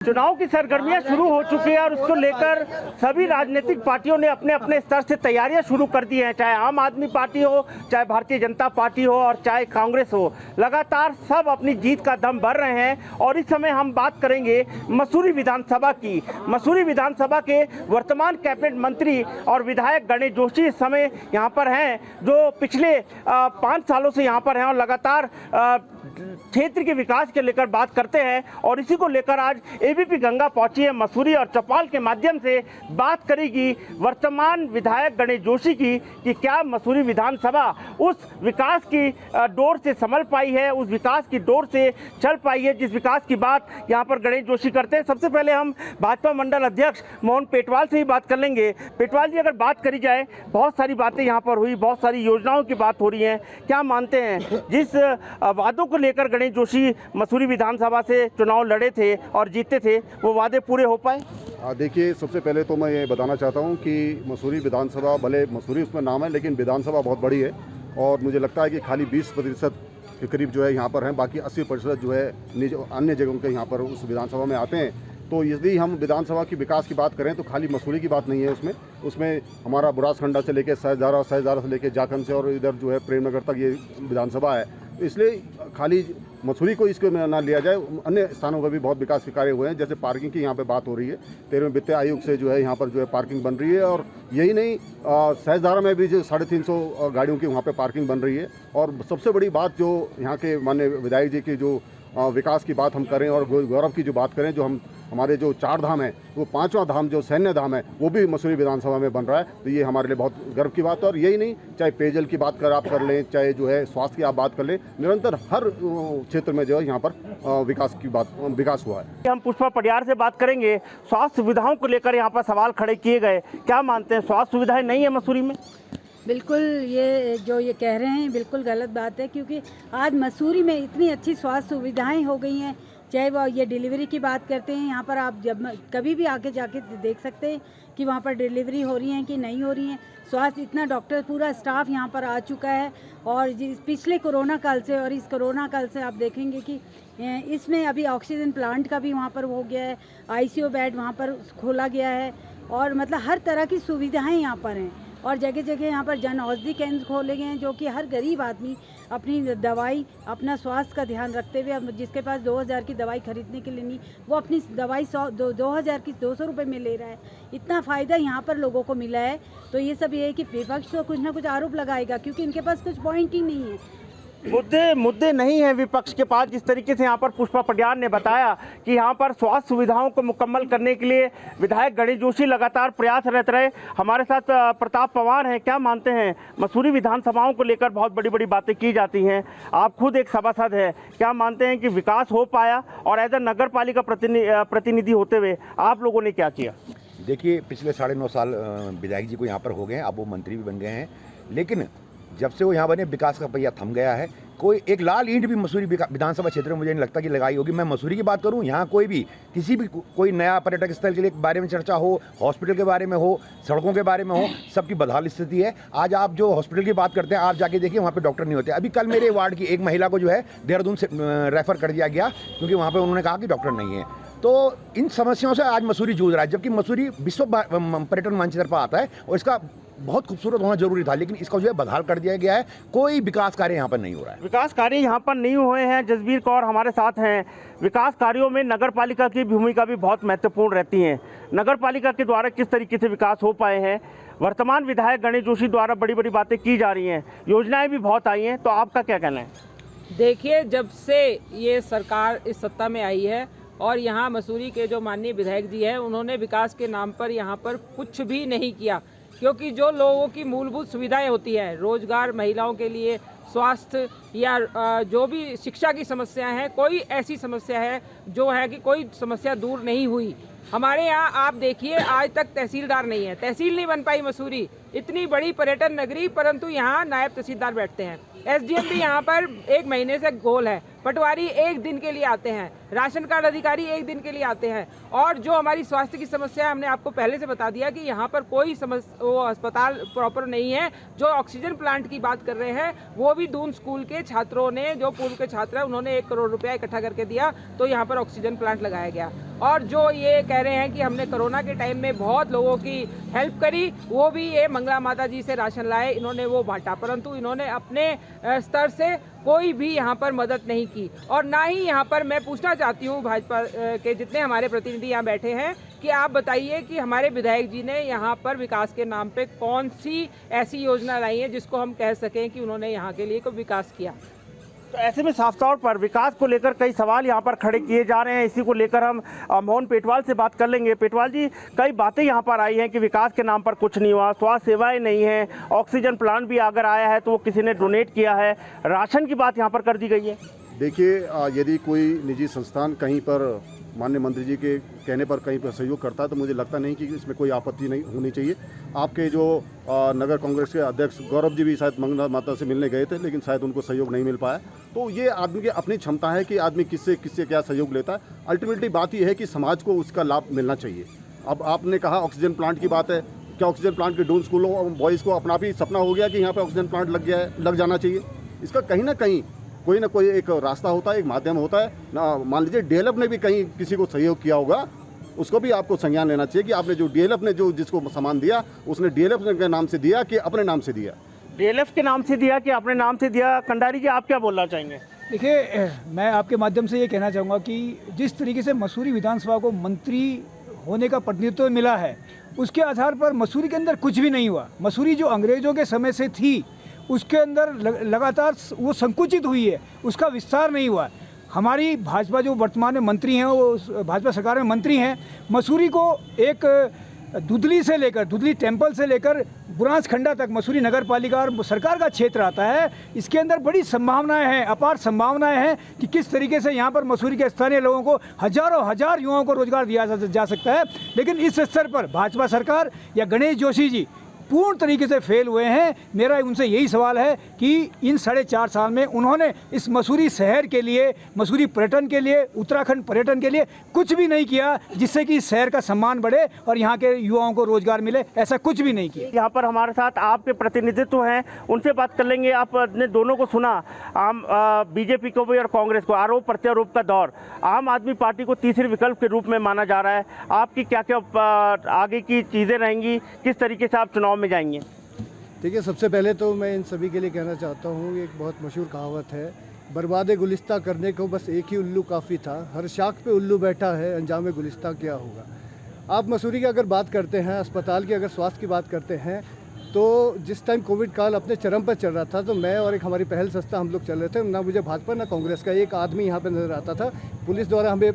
चुनाव की सरगर्मियां शुरू हो चुकी है और उसको लेकर सभी राजनीतिक पार्टियों ने अपने अपने स्तर से तैयारियां शुरू कर दी हैं। चाहे आम आदमी पार्टी हो, चाहे भारतीय जनता पार्टी हो और चाहे कांग्रेस हो, लगातार सब अपनी जीत का दम भर रहे हैं। और इस समय हम बात करेंगे मसूरी विधानसभा की। मसूरी विधानसभा के वर्तमान कैबिनेट मंत्री और विधायक गणेश जोशी इस समय यहाँ पर हैं, जो पिछले 5 सालों से यहाँ पर हैं और लगातार क्षेत्र के विकास के लेकर बात करते हैं। और इसी को लेकर आज एबीपी गंगा पहुंची है मसूरी और चौपाल के माध्यम से बात करेगी वर्तमान विधायक गणेश जोशी की कि क्या मसूरी विधानसभा उस विकास की डोर से संभल पाई है, उस विकास की डोर से चल पाई है जिस विकास की बात यहाँ पर गणेश जोशी करते हैं। सबसे पहले हम भाजपा मंडल अध्यक्ष मोहन पेटवाल से ही बात कर लेंगे। पेटवाल जी, अगर बात करी जाए, बहुत सारी बातें यहाँ पर हुई, बहुत सारी योजनाओं की बात हो रही है, क्या मानते हैं जिस वादों को लेकर गणेश जोशी मसूरी विधानसभा से चुनाव लड़े थे और जीते थे, वो वादे पूरे हो पाए? देखिए, सबसे पहले तो मैं ये बताना चाहता हूँ कि मसूरी विधानसभा, भले मसूरी उसमें नाम है लेकिन विधानसभा बहुत बड़ी है और मुझे लगता है कि खाली 20% के करीब जो है यहाँ पर हैं, बाकी 80% जो है अन्य जगहों के यहाँ पर उस विधानसभा में आते हैं। तो यदि हम विधानसभा की विकास की बात करें तो खाली मसूरी की बात नहीं है उसमें हमारा बुरासखंडा से लेकर सहजदारा से लेकर जाखन से और इधर जो है प्रेमनगर तक ये विधानसभा है। इसलिए खाली मसूरी को इसको ना लिया जाए, अन्य स्थानों पर भी बहुत विकास के कार्य हुए हैं। जैसे पार्किंग की यहाँ पे बात हो रही है, 13वें वित्त आयोग से जो है यहाँ पर जो है पार्किंग बन रही है और यही नहीं, सहजदारा में भी जो 350 गाड़ियों की वहाँ पे पार्किंग बन रही है। और सबसे बड़ी बात जो यहाँ के माननीय विधायक जी की जो विकास की बात हम करें और गौरव की जो बात करें, जो हमारे जो 4 धाम है, वो 5वां धाम जो सैन्य धाम है वो भी मसूरी विधानसभा में बन रहा है। तो ये हमारे लिए बहुत गर्व की बात है। और यही नहीं, चाहे पेयजल की बात आप कर लें, चाहे जो है स्वास्थ्य की आप बात कर लें, निरंतर हर क्षेत्र में जो है यहाँ पर विकास हुआ है। हम पुष्पा पडियार से बात करेंगे। स्वास्थ्य सुविधाओं को लेकर यहाँ पर सवाल खड़े किए गए, क्या मानते हैं स्वास्थ्य सुविधाएं नहीं है मसूरी में? बिल्कुल, ये जो ये कह रहे हैं बिल्कुल गलत बात है, क्योंकि आज मसूरी में इतनी अच्छी स्वास्थ्य सुविधाएं हो गई हैं। चाहे वो ये डिलीवरी की बात करते हैं, यहाँ पर आप जब कभी भी आके जाके देख सकते हैं कि वहाँ पर डिलीवरी हो रही हैं कि नहीं हो रही हैं। स्वास्थ्य इतना डॉक्टर पूरा स्टाफ यहाँ पर आ चुका है। और जिस पिछले कोरोना काल से और इस कोरोना काल से आप देखेंगे कि इसमें अभी ऑक्सीजन प्लांट का भी वहाँ पर हो गया है, आईसीयू बेड वहाँ पर खोला गया है और मतलब हर तरह की सुविधाएँ यहाँ पर हैं। और जगह जगह यहाँ पर जन औषधि केंद्र खोले गए हैं, जो कि हर गरीब आदमी अपनी दवाई, अपना स्वास्थ्य का ध्यान रखते हुए, जिसके पास 2000 की दवाई खरीदने के लिए नहीं, वो अपनी दवाई 2000 की 200 रुपये में ले रहा है। इतना फ़ायदा यहाँ पर लोगों को मिला है। तो ये सब ये है कि विपक्ष तो कुछ ना कुछ आरोप लगाएगा, क्योंकि इनके पास कुछ पॉइंट ही नहीं है। मुद्दे नहीं है विपक्ष के पास। जिस तरीके से यहाँ पर पुष्पा पडियार ने बताया कि यहाँ पर स्वास्थ्य सुविधाओं को मुकम्मल करने के लिए विधायक गणेश जोशी लगातार प्रयासरत रहे। हमारे साथ प्रताप पवार हैं। क्या मानते हैं, मसूरी विधानसभाओं को लेकर बहुत बड़ी बड़ी बातें की जाती हैं, आप खुद एक सभासद है, क्या मानते हैं कि विकास हो पाया? और एज ए नगर पालिका प्रतिनिधि होते हुए आप लोगों ने क्या किया? देखिए, पिछले 9.5 साल विधायक जी को यहाँ पर हो गए हैं, अब वो मंत्री भी बन गए हैं, लेकिन जब से वो यहाँ बने विकास का पहिया थम गया है। कोई एक लाल ईंट भी मसूरी विधानसभा क्षेत्र में मुझे नहीं लगता कि लगाई होगी। मैं मसूरी की बात करूँ, यहाँ कोई भी किसी भी कोई नया पर्यटक स्थल के लिए बारे में चर्चा हो, हॉस्पिटल के बारे में हो, सड़कों के बारे में हो, सबकी बदहाल स्थिति है। आज आप जो हॉस्पिटल की बात करते हैं, आप जाके देखिए वहाँ पे डॉक्टर नहीं होते। अभी कल मेरे वार्ड की एक महिला को जो है देहरादून से रेफर कर दिया गया, क्योंकि वहाँ पर उन्होंने कहा कि डॉक्टर नहीं है। तो इन समस्याओं से आज मसूरी जूझ रहा है, जबकि मसूरी विश्व पर्यटन मानचित्र पर आता है और इसका बहुत खूबसूरत होना जरूरी था, लेकिन इसका जो है बदहाल कर दिया गया है। कोई विकास कार्य यहाँ पर नहीं हो रहा है। विकास कार्य यहाँ पर नहीं हुए हैं। जसबीर कौर हमारे साथ हैं। विकास कार्यों में नगर पालिका की भूमिका भी बहुत महत्वपूर्ण रहती है। नगर पालिका के द्वारा किस तरीके से विकास हो पाए हैं? वर्तमान विधायक गणेश जोशी द्वारा बड़ी बड़ी बातें की जा रही हैं, योजनाएं भी बहुत आई हैं, तो आपका क्या कहना है? देखिए, जब से ये सरकार इस सत्ता में आई है और यहाँ मसूरी के जो माननीय विधायक जी हैं, उन्होंने विकास के नाम पर यहाँ पर कुछ भी नहीं किया। क्योंकि जो लोगों की मूलभूत सुविधाएं होती हैं, रोजगार, महिलाओं के लिए स्वास्थ्य या जो भी शिक्षा की समस्याएं हैं, कोई ऐसी समस्या है जो है कि कोई समस्या दूर नहीं हुई। हमारे यहाँ आप देखिए, आज तक तहसीलदार नहीं है, तहसील नहीं बन पाई मसूरी। इतनी बड़ी पर्यटन नगरी, परंतु यहाँ नायब तहसीलदार बैठते हैं। एसडीएम भी यहाँ पर 1 महीने से गोल है, पटवारी 1 दिन के लिए आते हैं, राशन कार्ड अधिकारी 1 दिन के लिए आते हैं। और जो हमारी स्वास्थ्य की समस्या है, हमने आपको पहले से बता दिया कि यहाँ पर कोई वो अस्पताल प्रॉपर नहीं है। जो ऑक्सीजन प्लांट की बात कर रहे हैं, वो भी दून स्कूल के छात्रों ने, जो पूर्व के छात्र हैं, उन्होंने 1 करोड़ रुपया इकट्ठा करके दिया, तो यहाँ पर ऑक्सीजन प्लांट लगाया गया। और जो ये कह रहे हैं कि हमने कोरोना के टाइम में बहुत लोगों की हेल्प करी, वो भी ये मंगला माता जी से राशन लाए, इन्होंने वो बांटा, परंतु इन्होंने अपने स्तर से कोई भी यहाँ पर मदद नहीं की। और ना ही यहाँ पर मैं पूछना चाहती हूँ भाजपा के जितने हमारे प्रतिनिधि यहाँ बैठे हैं कि आप बताइए कि हमारे विधायक जी ने यहाँ पर विकास के नाम पे कौन सी ऐसी योजना लाई है जिसको हम कह सकें कि उन्होंने यहाँ के लिए कोई विकास किया। तो ऐसे में साफ तौर पर विकास को लेकर कई सवाल यहाँ पर खड़े किए जा रहे हैं। इसी को लेकर हम मोहन पेटवाल से बात कर लेंगे। पेटवाल जी, कई बातें यहाँ पर आई हैं कि विकास के नाम पर कुछ नहीं हुआ, स्वास्थ्य सेवाएं नहीं हैं, ऑक्सीजन प्लांट भी अगर आया है तो वो किसी ने डोनेट किया है, राशन की बात यहाँ पर कर दी गई है। देखिए, यदि कोई निजी संस्थान कहीं पर माननीय मंत्री जी के कहने पर कहीं पर सहयोग करता है तो मुझे लगता नहीं कि इसमें कोई आपत्ति नहीं होनी चाहिए। आपके जो नगर कांग्रेस के अध्यक्ष गौरव जी भी शायद मंगला माता से मिलने गए थे, लेकिन शायद उनको सहयोग नहीं मिल पाया। तो ये आदमी की अपनी क्षमता है कि आदमी किससे किससे क्या सहयोग लेता है। अल्टीमेटली बात यह है कि समाज को उसका लाभ मिलना चाहिए। अब आपने कहा ऑक्सीजन प्लांट की बात है, क्या ऑक्सीजन प्लांट के डून स्कूलों और बॉयज़ को अपना भी सपना हो गया कि यहाँ पर ऑक्सीजन प्लांट लग जाना चाहिए? इसका कहीं ना कहीं कोई ना कोई एक रास्ता होता है, एक माध्यम होता है ना। मान लीजिए डीएलएफ ने भी कहीं किसी को सहयोग किया होगा, उसको भी आपको संज्ञान लेना चाहिए कि आपने जो डीएलएफ ने जो जिसको सामान दिया उसने डीएलएफ के नाम से दिया कि अपने नाम से दिया। डीएलएफ के नाम से दिया कि अपने नाम से दिया। कंडारी जी, आप क्या बोलना चाहेंगे? देखिए, मैं आपके माध्यम से ये कहना चाहूँगा कि जिस तरीके से मसूरी विधानसभा को मंत्री होने का प्रतिनिधित्व मिला है, उसके आधार पर मसूरी के अंदर कुछ भी नहीं हुआ। मसूरी जो अंग्रेज़ों के समय से थी उसके अंदर लगातार वो संकुचित हुई है, उसका विस्तार नहीं हुआ। हमारी भाजपा जो वर्तमान में मंत्री हैं, वो भाजपा सरकार में मंत्री हैं, मसूरी को एक दुधली टेम्पल से लेकर बुरांस खंडा तक मसूरी नगर पालिका और सरकार का क्षेत्र आता है। इसके अंदर बड़ी संभावनाएं हैं, अपार संभावनाएं हैं कि किस तरीके से यहाँ पर मसूरी के स्थानीय लोगों को हजार युवाओं को रोजगार दिया जा सकता है। लेकिन इस स्तर पर भाजपा सरकार या गणेश जोशी जी पूर्ण तरीके से फेल हुए हैं। मेरा उनसे यही सवाल है कि इन 4.5 साल में उन्होंने इस मसूरी शहर के लिए, मसूरी पर्यटन के लिए, उत्तराखंड पर्यटन के लिए कुछ भी नहीं किया जिससे कि इस शहर का सम्मान बढ़े और यहाँ के युवाओं को रोजगार मिले। ऐसा कुछ भी नहीं किया। यहाँ पर हमारे साथ आपके प्रतिनिधित्व हैं, उनसे बात कर लेंगे। आपने दोनों को सुना, आम बीजेपी को भी और कांग्रेस को, आरोप प्रत्यारोप का दौर। आम आदमी पार्टी को तीसरे विकल्प के रूप में माना जा रहा है। आपकी क्या क्या आगे की चीज़ें रहेंगी, किस तरीके से आप चुनाव में जाएंगे? देखिए, सबसे पहले तो मैं इन सभी के लिए कहना चाहता हूँ, एक बहुत मशहूर कहावत है, बर्बाद गुलिस्ता करने को बस एक ही उल्लू काफ़ी था, हर शाख पे उल्लू बैठा है, अंजाम गुलिस्ता क्या होगा। आप मसूरी की अगर बात करते हैं, अस्पताल की अगर स्वास्थ्य की बात करते हैं, तो जिस टाइम कोविड काल अपने चरम पर चल रहा था तो मैं और एक हमारी पहल संस्था हम लोग चल रहे थे। ना मुझे भाजपा ना कांग्रेस का एक आदमी यहाँ पर नज़र आता था। पुलिस द्वारा हमें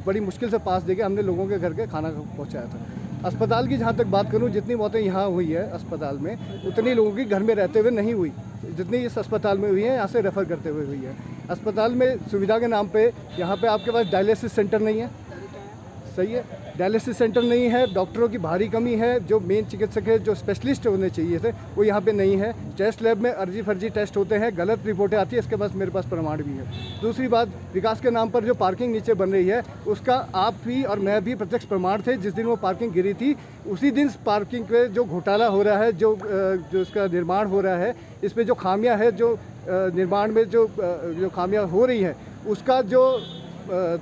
बड़ी मुश्किल से पास देके हमने लोगों के घर के खाना पहुँचाया था। अस्पताल की जहाँ तक बात करूँ, जितनी मौतें यहाँ हुई है अस्पताल में, उतनी लोगों की घर में रहते हुए नहीं हुई जितनी इस अस्पताल में हुई है, यहाँ से रेफ़र करते हुए हुई है। अस्पताल में सुविधा के नाम पे यहाँ पे आपके पास डायलिसिस सेंटर नहीं है, सही है, डायलिसिस सेंटर नहीं है, डॉक्टरों की भारी कमी है, जो मेन चिकित्सक है, जो स्पेशलिस्ट होने चाहिए थे वो यहाँ पे नहीं है। टेस्ट लैब में अर्जी फर्जी टेस्ट होते हैं, गलत रिपोर्टें आती है, इसके पास मेरे पास प्रमाण भी है। दूसरी बात, विकास के नाम पर जो पार्किंग नीचे बन रही है उसका आप भी और मैं भी प्रत्यक्ष प्रमाण थे। जिस दिन वो पार्किंग गिरी थी उसी दिन पार्किंग पे जो घोटाला हो रहा है, जो इसका निर्माण हो रहा है, इस पर जो खामियाँ है, जो निर्माण में जो खामियाँ हो रही हैं, उसका जो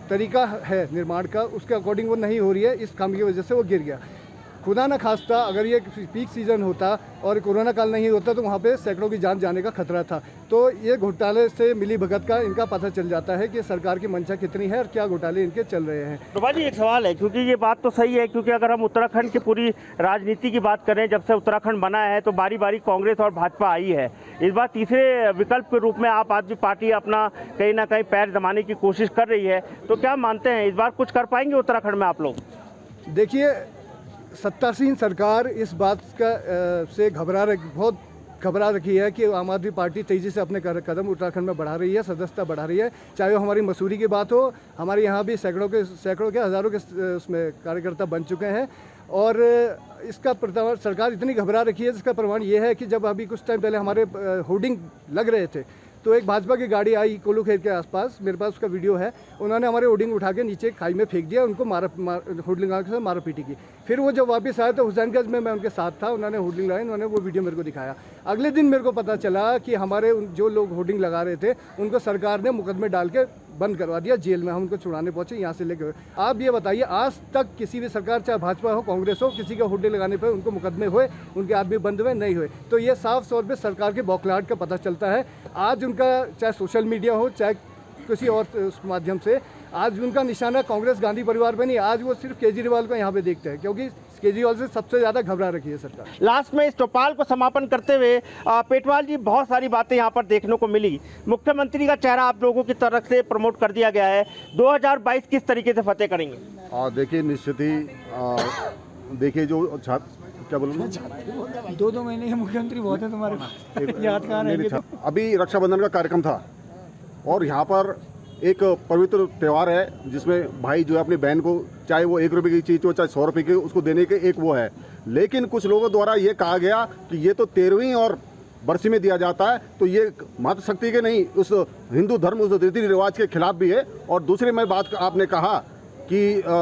तरीका है निर्माण का, उसके अकॉर्डिंग वो नहीं हो रही है। इस खामी की वजह से वो गिर गया। खुदा न खास्ता अगर ये पीक सीज़न होता और कोरोना काल नहीं होता तो वहाँ पे सैकड़ों की जान जाने का खतरा था। तो ये घोटाले से मिली भगत का इनका पता चल जाता है कि सरकार की मंशा कितनी है और क्या घोटाले इनके चल रहे हैं। तो जी, एक सवाल है, क्योंकि ये बात तो सही है, क्योंकि अगर हम उत्तराखंड की पूरी राजनीति की बात करें, जब से उत्तराखंड बना है तो बारी बारी कांग्रेस और भाजपा आई है। इस बार तीसरे विकल्प के रूप में आप आदमी पार्टी अपना कहीं ना कहीं पैर जमाने की कोशिश कर रही है, तो क्या मानते हैं इस बार कुछ कर पाएंगे उत्तराखंड में आप लोग? देखिए, सत्तासीन सरकार इस बात का से बहुत घबरा रखी है कि आम आदमी पार्टी तेज़ी से अपने कदम उत्तराखंड में बढ़ा रही है, सदस्यता बढ़ा रही है। चाहे वो हमारी मसूरी की बात हो, हमारे यहाँ भी सैकड़ों के हज़ारों के उसमें कार्यकर्ता बन चुके हैं। और इसका प्रमाण सरकार इतनी घबरा रखी है, जिसका प्रमाण ये है कि जब अभी कुछ टाइम पहले हमारे होर्डिंग लग रहे थे तो एक भाजपा की गाड़ी आई कोलू खेत के आसपास, मेरे पास उसका वीडियो है। उन्होंने हमारे होर्डिंग उठा के नीचे खाई में फेंक दिया, उनको होर्डिंग लगा के मारा पीटी की। फिर वो जब वापस आए तो हुसैनगंज में मैं उनके साथ था, उन्होंने होर्डिंग लगाई, उन्होंने वो वीडियो मेरे को दिखाया। अगले दिन मेरे को पता चला कि हमारे जो लोग होर्डिंग लगा रहे थे उनको सरकार ने मुकदमे डाल के बंद करवा दिया, जेल में हम उनको छुड़ाने पहुंचे, यहाँ से लेकर। आप ये बताइए, आज तक किसी भी सरकार, चाहे भाजपा हो कांग्रेस हो, किसी के हुड्डे लगाने पर उनको मुकदमे हुए, उनके आदमी बंद हुए, नहीं हुए? तो ये साफ तौर पे सरकार के बौखलाहट का पता चलता है। आज उनका चाहे सोशल मीडिया हो, चाहे किसी और उस माध्यम से, आज उनका निशाना कांग्रेस गांधी परिवार पे नहीं, आज वो सिर्फ केजरीवाल को यहाँ पे देखते हैं, क्योंकि केजरीवाल से सबसे ज़्यादा घबरा रखी है सरकार। लास्ट में इस चौपाल को समापन करते हुए पेटवाल जी, बहुत सारी बातें यहाँ पर देखने को मिली। मुख्यमंत्री का चेहरा आप लोगों की तरफ से प्रमोट कर दिया गया है, 2022 किस तरीके से फतेह करेंगे? देखिए, निश्चित ही देखिए जो क्या बोलूँ, 2-2 महीने के मुख्यमंत्री बहुत है तुम्हारे यादगार है। अभी रक्षाबंधन का कार्यक्रम था और यहाँ पर एक पवित्र त्यौहार है जिसमें भाई जो है अपनी बहन को, चाहे वो 1 रुपये की चीज़ हो चाहे 100 रुपये की, उसको देने के एक वो है। लेकिन कुछ लोगों द्वारा ये कहा गया कि ये तो 13वीं और बरसी में दिया जाता है, तो ये मातृशक्ति के नहीं, उस हिंदू धर्म, उस रीति रिवाज के खिलाफ भी है। और दूसरी मैं बात आपने कहा कि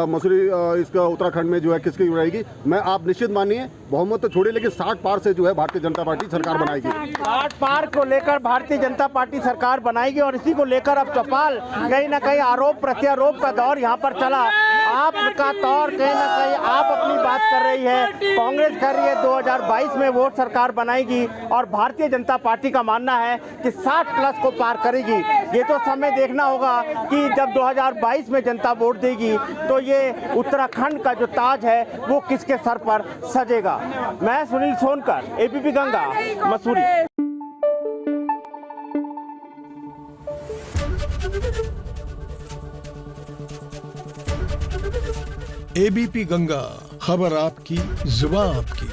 मसूरी इसका उत्तराखंड में जो है किसकी रहेगी, मैं आप निश्चित मानिए बहुमत तो छोड़िए, लेकिन 60 पार से जो है भारतीय जनता पार्टी सरकार बनाएगी। 60 पार को लेकर भारतीय जनता पार्टी सरकार बनाएगी और इसी को लेकर अब चौपाल कहीं ना कहीं आरोप प्रत्यारोप का दौर यहाँ पर चला। आपका तौर कहीं ना कहीं आप अपनी बात कर रही है, कांग्रेस कह रही है 2022 में वोट सरकार बनाएगी और भारतीय जनता पार्टी का मानना है कि 60 प्लस को पार करेगी। ये तो समय देखना होगा कि जब 2022 में जनता वोट देगी तो ये उत्तराखंड का जो ताज है वो किसके सर पर सजेगा। मैं सुनील सोनकर, एबीपी गंगा, मसूरी। एबीपी गंगा, खबर आपकी, जुबान आपकी।